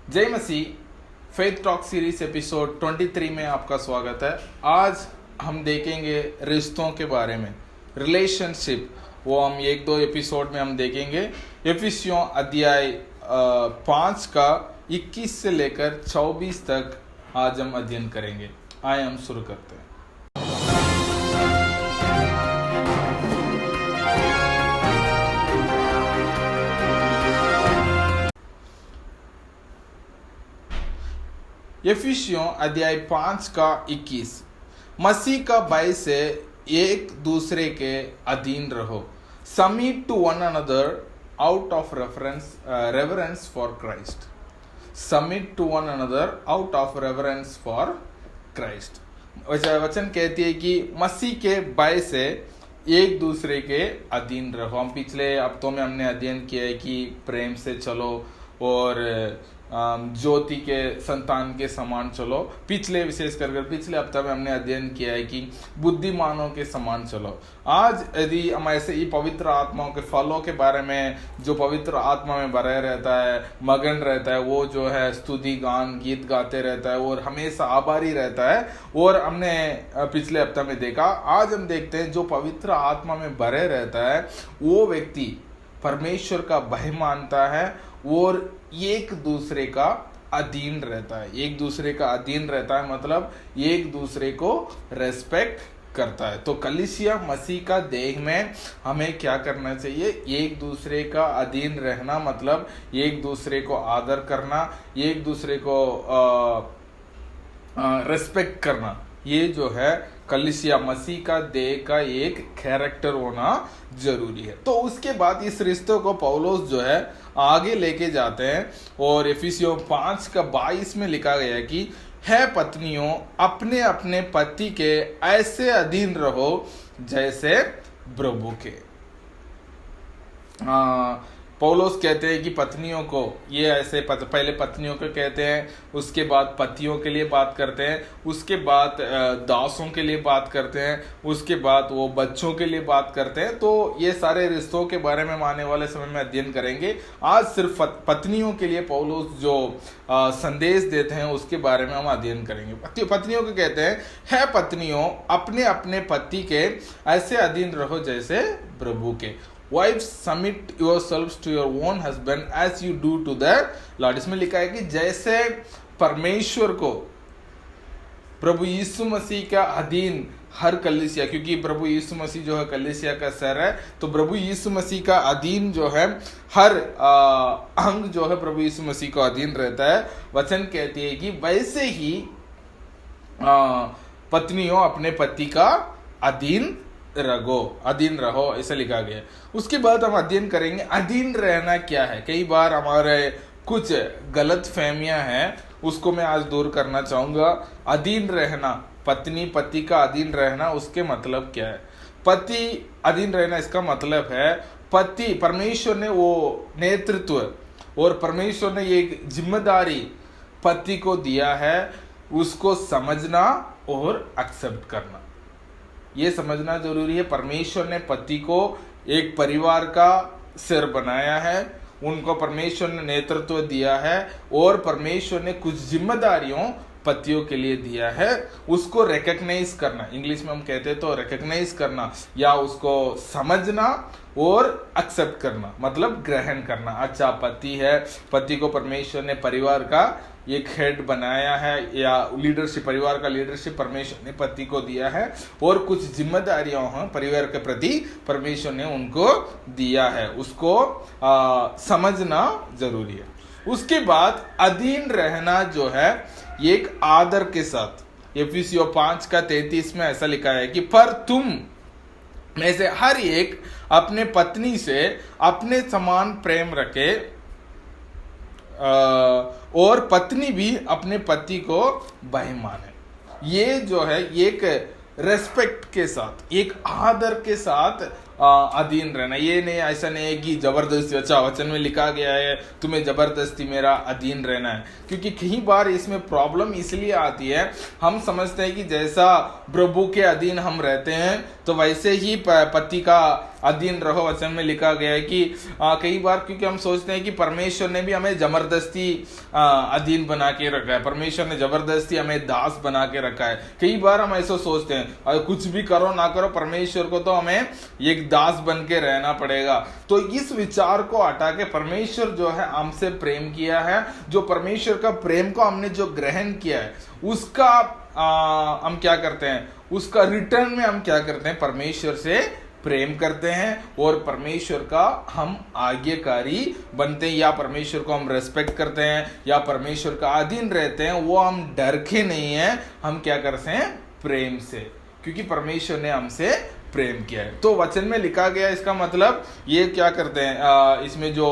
जय मसीह। Faith talk series episode 23 में आपका स्वागत है। आज हम देखेंगे रिश्तों के बारे में, रिलेशनशिप। वो हम एक दो एपिसोड में हम देखेंगे। इफिसियों अध्याय 5 का 21 से लेकर 24 तक आज हम अध्ययन करेंगे। आइए हम शुरू करते हैं। इफिसियों अध्याय 5 का 21। मसीह का भय से एक दूसरे के अधीन रहो। Submit to one another out of reverence for Christ. Submit to one another out of reverence for Christ. वचन कहती है कि मसीह के भय से एक दूसरे के अधीन रहो। हम पिछले हफ्तों में हमने अध्ययन किया है कि प्रेम से चलो और ज्योति के संतान के समान चलो। विशेष कर पिछले हफ्ते में हमने अध्ययन किया है कि बुद्धिमानों के समान चलो। आज यदि हम ऐसे ही पवित्र आत्माओं के फलों के बारे में, जो पवित्र आत्मा में भरा रहता है, मगन रहता है, वो जो है स्तुति गान गीत गाते रहता है और हमेशा आभारी रहता है, और हमने पिछले हफ्ते में देखा। आज हम देखते हैं जो पवित्र आत्मा में भरे रहता है वो व्यक्ति परमेश्वर का भय मानता है और एक दूसरे का अधीन रहता है। एक दूसरे का अधीन रहता है मतलब एक दूसरे को रेस्पेक्ट करता है। तो कलीसिया मसीह का देह में हमें क्या करना चाहिए? एक दूसरे का अधीन रहना मतलब एक दूसरे को आदर करना, एक दूसरे को रेस्पेक्ट करना। ये जो है कलीसिया मसीह का देह का एक कैरेक्टर होना जरूरी है। तो उसके बाद इस रिश्ते को पौलुस जो है आगे लेके जाते हैं और इफिसियों 5 का 22 में लिखा गया है कि है पत्नियों, अपने अपने पति के ऐसे अधीन रहो जैसे प्रभु के। पौलुस कहते हैं कि पत्नियों को ये ऐसे पहले पत्नियों को कहते हैं, उसके बाद पतियों के लिए बात करते हैं, उसके बाद दासों के लिए बात करते हैं, उसके बाद वो बच्चों के लिए बात करते हैं। तो ये सारे रिश्तों के बारे में हम आने वाले समय में अध्ययन करेंगे। आज सिर्फ पत्नियों के लिए पौलुस जो संदेश देते हैं उसके बारे में हम अध्ययन करेंगे। पत्नियों को कहते हैं, है पत्नियों, अपने अपने पति के ऐसे अधीन रहो जैसे प्रभु के। Wives, submit yourselves to your own husband as you do to the Lord। इसमें लिखा है कि जैसे परमेश्वर को प्रभु यीशु मसीह का अधीन हर कलीसिया, क्योंकि प्रभु यीशु मसीह जो है कलीसिया का सर है, तो प्रभु यीशु मसीह का अधीन जो है हर अंग जो है प्रभु यीशु मसीह को अधीन रहता है। वचन कहती है कि वैसे ही पत्नियों अपने पति का अधीन रहो, ऐसा लिखा गया। उसके बाद हम अध्ययन करेंगे अधीन रहना क्या है। कई बार हमारे कुछ गलत फहमियां हैं, उसको मैं आज दूर करना चाहूंगा। अधीन रहना, पत्नी पति का अधीन रहना, उसके मतलब क्या है? पति अधीन रहना इसका मतलब है पति, परमेश्वर ने वो नेतृत्व और परमेश्वर ने एक जिम्मेदारी पति को दिया है, उसको समझना और एक्सेप्ट करना। ये समझना जरूरी है। परमेश्वर ने पति को एक परिवार का सिर बनाया है, उनको परमेश्वर ने नेतृत्व दिया है और परमेश्वर ने कुछ जिम्मेदारियों पतियों के लिए दिया है, उसको रिकॉग्नाइज करना। इंग्लिश में हम कहते हैं तो रिकॉग्नाइज करना या उसको समझना और एक्सेप्ट करना मतलब ग्रहण करना। अच्छा, पति है, पति को परमेश्वर ने परिवार का एक हेड बनाया है या लीडरशिप, परिवार का लीडरशिप परमेश्वर ने पति को दिया है और कुछ जिम्मेदारियां हैं परिवार के प्रति परमेश्वर ने उनको दिया है, उसको समझना जरूरी है। उसके बाद अधीन रहना जो है एक आदर के साथ। इफिसियों 5 का 33 में ऐसा लिखा है कि पर तुम में से हर एक अपने पत्नी से अपने समान प्रेम रखे और पत्नी भी अपने पति को भय माने। ये जो है एक रेस्पेक्ट के साथ, एक आदर के साथ अधीन रहना। ये नहीं, ऐसा नहीं है कि जबरदस्ती, अच्छा वचन में लिखा गया है तुम्हें जबरदस्ती मेरा अधीन रहना है, क्योंकि कई बार इसमें प्रॉब्लम इसलिए आती है, हम समझते हैं कि जैसा प्रभु के अधीन हम रहते हैं तो वैसे ही पति का अधीन रहो। वचन में लिखा गया है कि कई बार क्योंकि हम सोचते हैं कि परमेश्वर ने भी हमें जबरदस्ती अधीन बना के रखा है, परमेश्वर ने जबरदस्ती हमें दास बना के रखा है। कई बार हम ऐसा सोचते हैं और कुछ भी करो ना करो परमेश्वर को तो हमें एक दास बन के रहना पड़ेगा। तो इस विचार को हटा के परमेश्वर जो है हमसे प्रेम किया है, जो परमेश्वर का प्रेम को हमने जो ग्रहण किया है उसका हम क्या करते हैं, उसका रिटर्न में हम क्या करते हैं, परमेश्वर से प्रेम करते हैं और परमेश्वर का हम आज्ञाकारी बनते हैं, या परमेश्वर को हम रेस्पेक्ट करते हैं, या परमेश्वर का अधीन रहते हैं। वो हम डर के नहीं है, हम क्या करते हैं, प्रेम से, क्योंकि परमेश्वर ने हमसे प्रेम किया है। तो वचन में लिखा गया, इसका मतलब ये क्या करते हैं, इसमें जो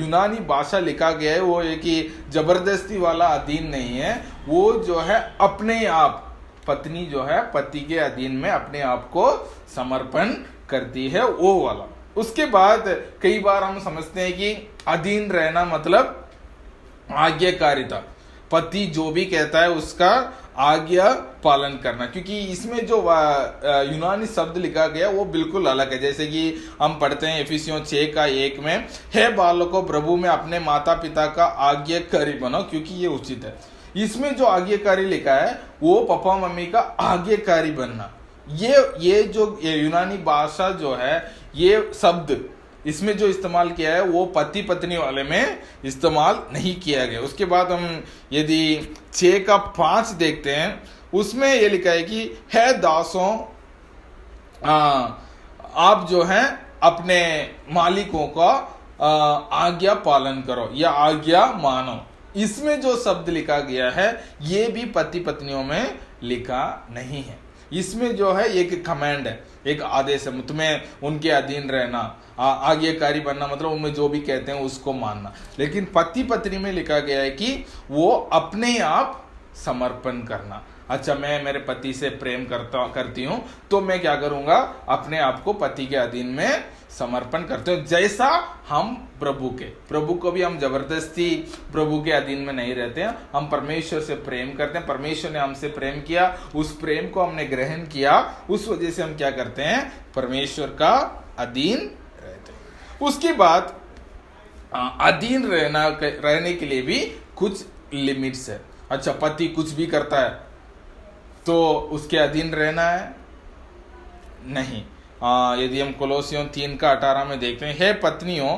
यूनानी भाषा लिखा गया है वो ये कि जबरदस्ती वाला अधीन नहीं है, वो जो है अपने आप, पत्नी जो है पति के अधीन में अपने आप को समर्पण करती है, वो वाला। उसके बाद कई बार हम समझते हैं कि अधीन रहना मतलब आज्ञाकारिता, पति जो भी कहता है उसका आज्ञा पालन करना, क्योंकि इसमें जो यूनानी शब्द लिखा गया वो बिल्कुल अलग है। जैसे कि हम पढ़ते हैं इफिसियों 6:1 में, हे बालकों प्रभु में अपने माता पिता का आज्ञाकारी बनो क्योंकि ये उचित है। इसमें जो आज्ञाकारी लिखा है वो पापा मम्मी का आज्ञाकारी बनना। ये जो यूनानी भाषा जो है, ये शब्द इसमें जो इस्तेमाल किया है वो पति पत्नी वाले में इस्तेमाल नहीं किया गया। उसके बाद हम यदि 6:5 देखते हैं, उसमें ये लिखा है कि है दासों आप जो है अपने मालिकों का आज्ञा पालन करो या आज्ञा मानो। इसमें जो शब्द लिखा गया है ये भी पति पत्नियों में लिखा नहीं है। इसमें जो है एक कमांड है, एक आदेश है, तुम्हें उनके अधीन रहना, आज्ञाकारी बनना, मतलब उनमें जो भी कहते हैं उसको मानना। लेकिन पति पत्नी में लिखा गया है कि वो अपने आप समर्पण करना। अच्छा, मैं मेरे पति से प्रेम करती हूँ तो मैं क्या करूंगा, अपने आप को पति के अधीन में समर्पण करते हो। जैसा हम प्रभु को भी हम जबरदस्ती प्रभु के अधीन में नहीं रहते हैं, हम परमेश्वर से प्रेम करते हैं, परमेश्वर ने हमसे प्रेम किया, उस प्रेम को हमने ग्रहण किया, उस वजह से हम क्या करते हैं, परमेश्वर का अधीन रहते हैं। उसके बाद अधीन रहने के लिए भी कुछ लिमिट्स है। अच्छा, पति कुछ भी करता है तो उसके अधीन रहना है नहीं। यदि हम कोलोसियों 3:18 में देखते हैं, हे पत्नियों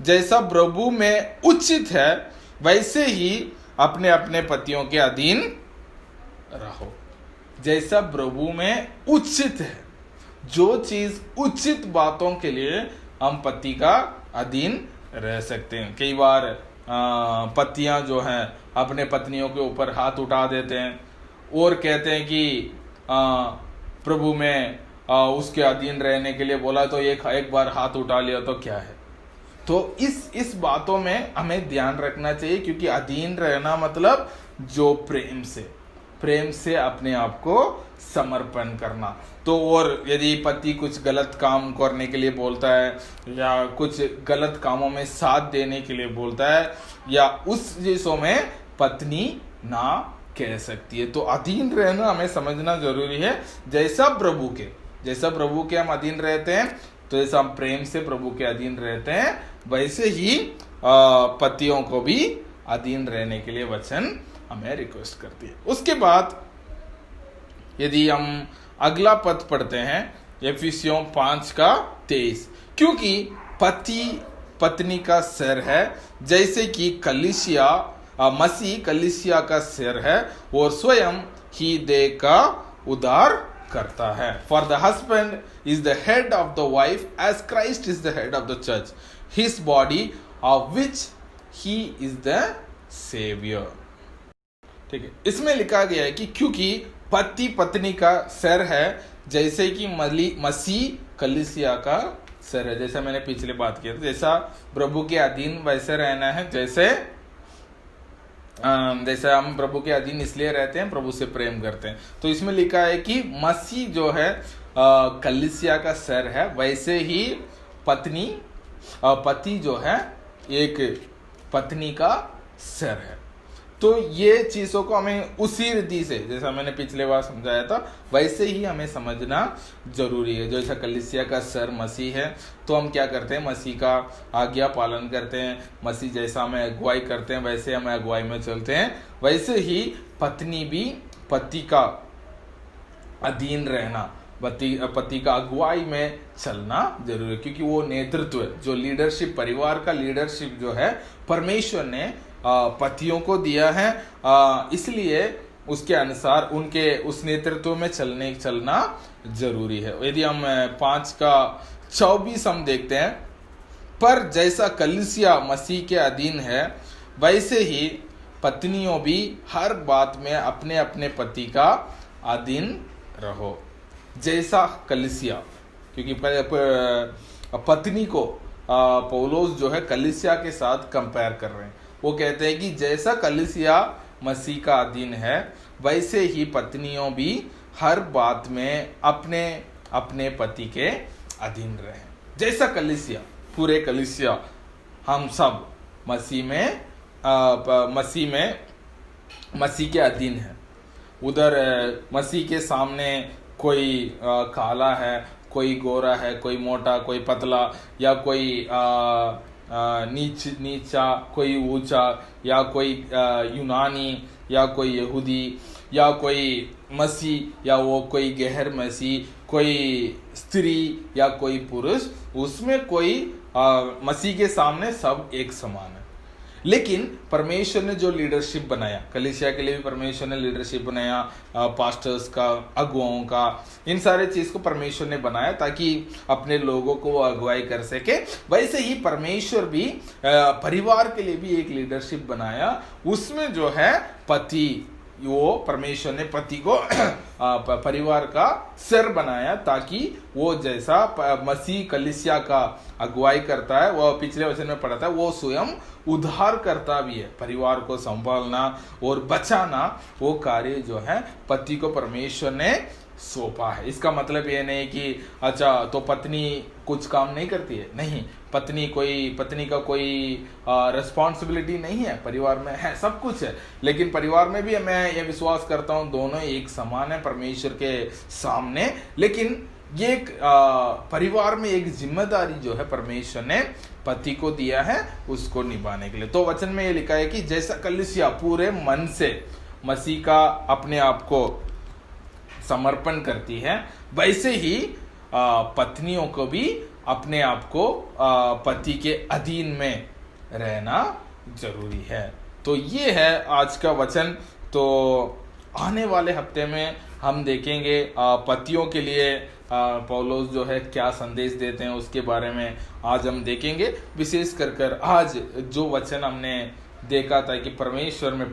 जैसा प्रभु में उचित है वैसे ही अपने अपने पतियों के अधीन रहो। जैसा प्रभु में उचित है, जो चीज उचित बातों के लिए हम पति का अधीन रह सकते हैं। कई बार पतियां जो हैं अपने पत्नियों के ऊपर हाथ उठा देते हैं और कहते हैं कि प्रभु में उसके अधीन रहने के लिए बोला तो एक बार हाथ उठा लिया तो क्या है। तो इस बातों में हमें ध्यान रखना चाहिए, क्योंकि अधीन रहना मतलब जो प्रेम से अपने आप को समर्पण करना। तो और यदि पति कुछ गलत काम करने के लिए बोलता है या कुछ गलत कामों में साथ देने के लिए बोलता है या उस चीजों में पत्नी ना कह सकती है। तो अधीन रहना हमें समझना जरूरी है। जैसा प्रभु के हम अधीन रहते हैं, तो जैसा हम प्रेम से प्रभु के अधीन रहते हैं, वैसे ही पतियों को भी अधीन रहने के लिए वचन हमें रिक्वेस्ट करती है। उसके बाद यदि हम अगला पद पढ़ते हैं, एफिसियों 5:23, क्योंकि पति पत्नी का सिर है, जैसे कि मसीह कलीसिया का सिर है और स्वयं ही देह का उद्धार करता है। For the husband is the head of the wife as Christ is the head of the church, his body of which he is the savior। ठीक है, इसमें लिखा गया है कि क्योंकि पति पत्नी का सिर है, जैसे कि मसीह कलीसिया का सिर है। जैसा मैंने पिछले बात किया था, जैसा प्रभु के अधीन वैसे रहना है, जैसे हम प्रभु के अधीन इसलिए रहते हैं, प्रभु से प्रेम करते हैं। तो इसमें लिखा है कि मसीह जो है कलीसिया का सर है, वैसे ही पति जो है एक पत्नी का सर है। तो ये चीजों को हमें उसी रीति से, जैसा मैंने पिछले बार समझाया था, वैसे ही हमें समझना जरूरी है। जैसा कलीसिया का सर मसीह है, तो हम क्या करते हैं, मसीह का आज्ञा पालन करते हैं। मसीह जैसा हमें अगुवाई करते हैं वैसे हमें अगुवाई में चलते हैं। वैसे ही पत्नी भी पति का अधीन रहना, पति का अगुवाई में चलना जरूरी है, क्योंकि वो नेतृत्व, जो लीडरशिप, परिवार का लीडरशिप जो है परमेश्वर ने पतियों को दिया है। इसलिए उसके अनुसार उनके उस नेतृत्व में चलना जरूरी है। यदि हम 5:24 हम देखते हैं, पर जैसा कलीसिया मसीह के अधीन है वैसे ही पत्नियों भी हर बात में अपने अपने पति का अधीन रहो। जैसा कलीसिया, क्योंकि पत्नी को पौलुस जो है कलीसिया के साथ कंपेयर कर रहे हैं। वो कहते हैं कि जैसा कलीसिया मसीह का अधीन है वैसे ही पत्नियों भी हर बात में अपने अपने पति के अधीन रहें। जैसा कलीसिया, पूरे कलीसिया, हम सब मसीह के अधीन है। उधर मसीह के सामने कोई काला है, कोई गोरा है, कोई मोटा, कोई पतला, या कोई नीचा, कोई ऊंचा, या कोई यूनानी, या कोई यहूदी, या कोई मसीह, या वो कोई गैर मसीह, कोई स्त्री या कोई पुरुष, उसमें कोई मसीह के सामने सब एक समान है। लेकिन परमेश्वर ने जो लीडरशिप बनाया, कलीसिया के लिए भी परमेश्वर ने लीडरशिप बनाया, पास्टर्स का, अगुवाओं का, इन सारे चीज को परमेश्वर ने बनाया ताकि अपने लोगों को वो अगुवाई कर सके। वैसे ही परमेश्वर भी परिवार के लिए भी एक लीडरशिप बनाया। उसमें जो है पति, वो परमेश्वर ने पति को परिवार का सिर बनाया, ताकि वो जैसा मसीह कलीसिया का अगुवाई करता है, वो पिछले वचन में पढ़ा था, वो स्वयं उद्धार करता भी है। परिवार को संभालना और बचाना, वो कार्य जो है पति को परमेश्वर ने सौंपा है। इसका मतलब ये नहीं कि अच्छा तो पत्नी कुछ काम नहीं करती है, नहीं, पत्नी का कोई रिस्पॉन्सिबिलिटी नहीं है, परिवार में है, सब कुछ है। लेकिन परिवार में भी मैं ये विश्वास करता हूँ दोनों एक समान है परमेश्वर के सामने। लेकिन ये परिवार में एक जिम्मेदारी जो है परमेश्वर ने पति को दिया है, उसको निभाने के लिए। तो वचन में ये लिखा है कि जैसा कलीसिया पूरे मन से मसीह का अपने आप को समर्पण करती है, वैसे ही पत्नियों को भी अपने आप को पति के अधीन में रहना जरूरी है। तो ये है आज का वचन। तो आने वाले हफ्ते में हम देखेंगे पतियों के लिए पौलुस जो है क्या संदेश देते हैं, उसके बारे में आज हम देखेंगे। विशेष कर आज जो वचन हमने देखा था कि परमेश्वर में,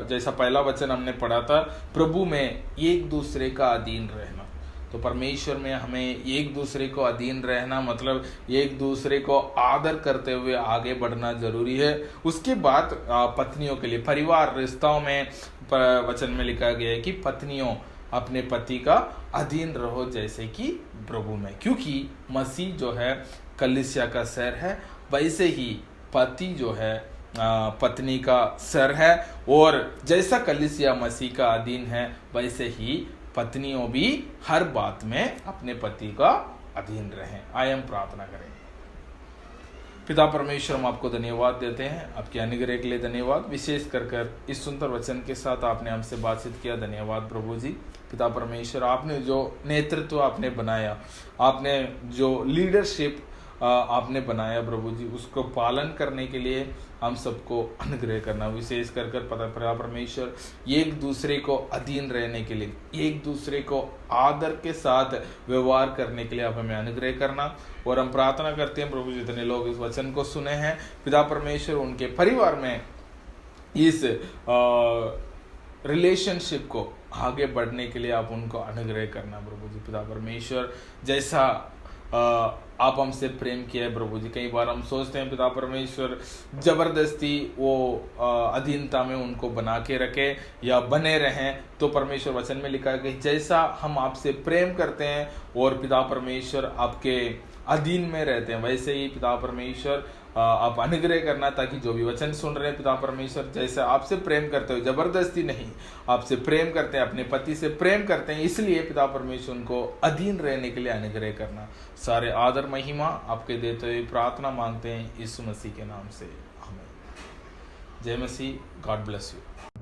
जैसा पहला वचन हमने पढ़ा था, प्रभु में एक दूसरे का अधीन रहना। तो परमेश्वर में हमें एक दूसरे को अधीन रहना मतलब एक दूसरे को आदर करते हुए आगे बढ़ना जरूरी है। उसके बाद पत्नियों के लिए परिवार रिश्तों में वचन में लिखा गया है कि पत्नियों अपने पति का अधीन रहो जैसे कि प्रभु में, क्योंकि मसीह जो है कलीसिया का सिर है, वैसे ही पति जो है पत्नी का सिर है। और जैसा कलीसिया मसीह का अधीन है, वैसे ही पत्नियों भी हर बात में अपने पति का अधीन रहें। आइए हम प्रार्थना करें। पिता परमेश्वर, हम आपको धन्यवाद देते हैं, आपके अनुग्रह के लिए धन्यवाद। विशेष कर इस सुंदर वचन के साथ आपने हमसे बातचीत किया, धन्यवाद प्रभु जी। पिता परमेश्वर, आपने जो नेतृत्व आपने बनाया, आपने जो लीडरशिप आपने बनाया प्रभु जी, उसको पालन करने के लिए हम सबको अनुग्रह करना। विशेष कर पिता परमेश्वर, एक दूसरे को अधीन रहने के लिए, एक दूसरे को आदर के साथ व्यवहार करने के लिए आप हमें अनुग्रह करना। और हम प्रार्थना करते हैं प्रभु, जितने लोग इस वचन को सुने हैं पिता परमेश्वर, उनके परिवार में इस रिलेशनशिप को आगे बढ़ने के लिए आप उनको अनुग्रह करना प्रभु जी। पिता परमेश्वर, जैसा आप हमसे प्रेम किया है प्रभु जी। कई बार हम सोचते हैं पिता परमेश्वर जबरदस्ती वो अधीनता में उनको बना के रखे या बने रहें, तो परमेश्वर वचन में लिखा है कि जैसा हम आपसे प्रेम करते हैं और पिता परमेश्वर आपके अधीन में रहते हैं, वैसे ही पिता परमेश्वर आप अनुग्रह करना, ताकि जो भी वचन सुन रहे हैं पिता परमेश्वर जैसे आपसे प्रेम करते हो, जबरदस्ती नहीं, आपसे प्रेम करते हैं, अपने पति से प्रेम करते हैं, इसलिए पिता परमेश्वर उनको अधीन रहने के लिए अनुग्रह करना। सारे आदर महिमा आपके देते हुए प्रार्थना मांगते हैं यीशु मसीह के नाम से, आमीन। जय मसीह। God bless you.